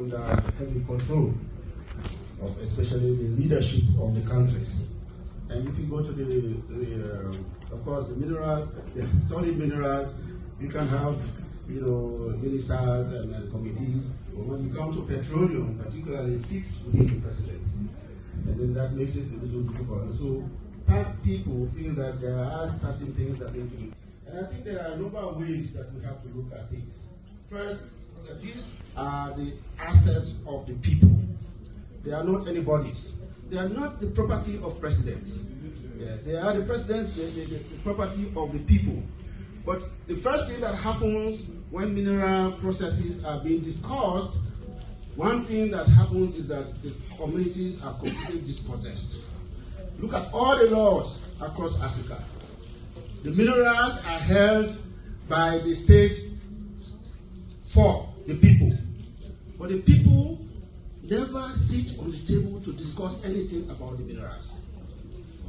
under heavy control of especially the leadership of the countries. And if you go to of course, the minerals, the solid minerals, you can have, ministers and committees. But when you come to petroleum, particularly, it sits within the presidency. And then that makes it a little difficult. So people feel that there are certain things that they do. And I think there are a number of ways that we have to look at things. First, these are the assets of the people. They are not anybody's. They are not the property of presidents. Yeah, they are the presidents, the property of the people. But the first thing that happens when mineral processes are being discussed, one thing that happens is that the communities are completely dispossessed. Look at all the laws across Africa. The minerals are held by the state for the people. But the people never sit on the table to discuss anything about the minerals.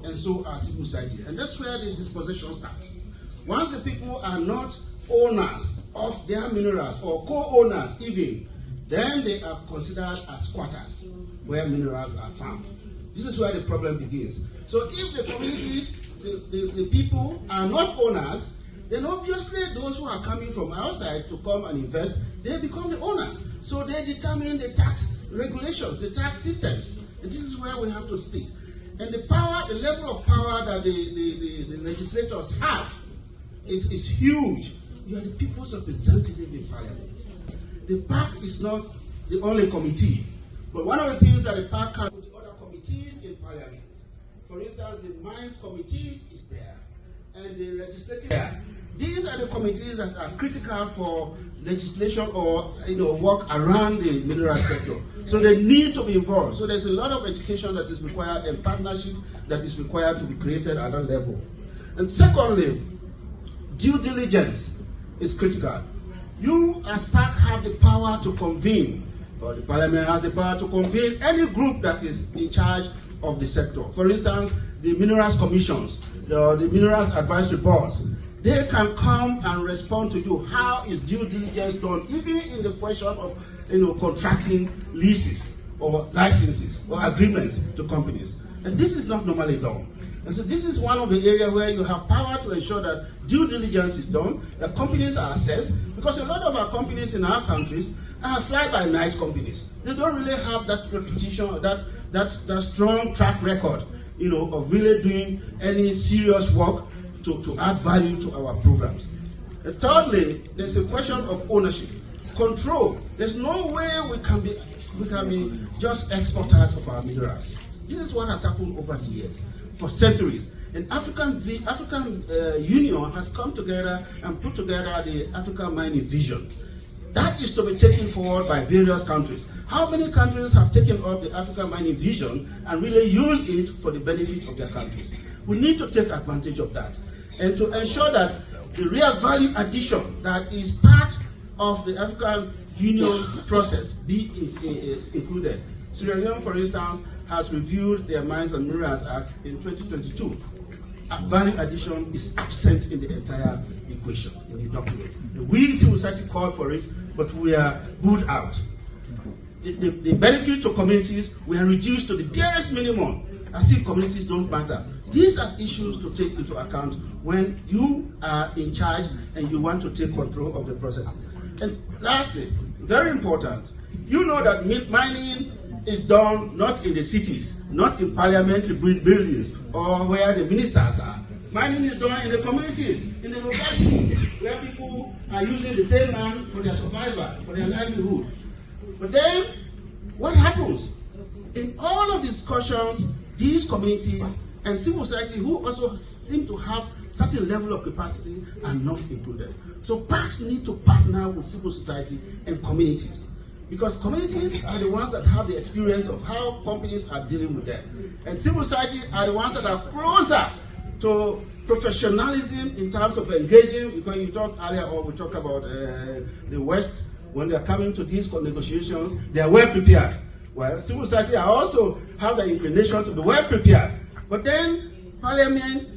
And so are civil society. And that's where the dispossession starts. Once the people are not owners of their minerals, or co-owners even, then they are considered as squatters where minerals are found. This is where the problem begins. So if the communities, the people are not owners, then obviously those who are coming from outside to come and invest, they become the owners. So they determine the tax regulations, the tax systems. And this is where we have to stick. And the power, the level of power that the legislators have is huge. You are the people's representative in Parliament. The PAC is not the only committee, but one of the things that the PAC can do, the other committees in Parliament. For instance, the Mines Committee is there, and the Legislative. These are the committees that are critical for legislation or work around the mineral sector. So they need to be involved. So there's a lot of education that is required and partnership that is required to be created at that level. And secondly, due diligence is critical. You as PAC have the power to convene, or the Parliament has the power to convene any group that is in charge of the sector. For instance, the Minerals Commissions, the Minerals Advisory Boards, they can come and respond to you. How is due diligence done, even in the question of contracting leases or licenses or agreements to companies? And this is not normally done. And so this is one of the areas where you have power to ensure that due diligence is done, that companies are assessed, because a lot of our companies in our countries are fly-by-night companies. They don't really have that reputation or that strong track record, of really doing any serious work to add value to our programs. And thirdly, there's a question of ownership, control. There's no way we can be just exporters of our minerals. This is what has happened over the years, for centuries. And African Union has come together and put together the African Mining Vision. That is to be taken forward by various countries. How many countries have taken up the African Mining Vision and really used it for the benefit of their countries? We need to take advantage of that and to ensure that the real value addition that is part of the African Union process be included. Sierra Leone, for instance, has reviewed their Mines and Minerals Act in 2022. Value addition is absent in the entire equation, in the document. We, civil society, called for it, but we are booed out. The benefit to communities were reduced to the barest minimum, as if communities don't matter. These are issues to take into account when you are in charge and you want to take control of the processes. And lastly, very important, you know that mining is done not in the cities, not in parliamentary buildings or where the ministers are. Mining is done in the communities, in the localities, where people are using the same land for their survival, for their livelihood. But then, what happens? In all of the discussions, these communities and civil society, who also seem to have certain level of capacity, are not included. So PACs need to partner with civil society and communities, because communities are the ones that have the experience of how companies are dealing with them. And civil society are the ones that are closer to professionalism in terms of engaging, because you talked earlier, or we talked about the West, when they are coming to these negotiations, they are well prepared. Well, civil society also have the inclination to be well prepared. But then Parliament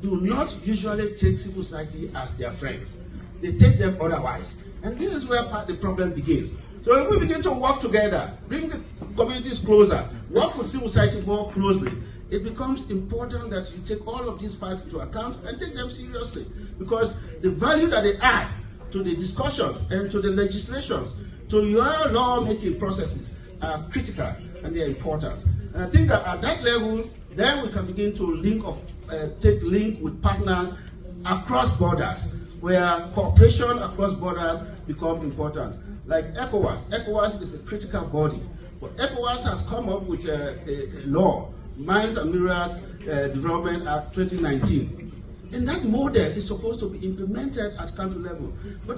do not usually take civil society as their friends. They take them otherwise. And this is where the problem begins. So if we begin to work together, bring the communities closer, work with civil society more closely, it becomes important that you take all of these facts into account and take them seriously, because the value that they add to the discussions and to the legislations, to your lawmaking processes are critical and they are important. And I think that at that level, then we can begin to link with partners across borders, where cooperation across borders become important. Like ECOWAS. ECOWAS is a critical body, but ECOWAS has come up with a law, Mines and Minerals Development Act 2019. And that model is supposed to be implemented at country level. But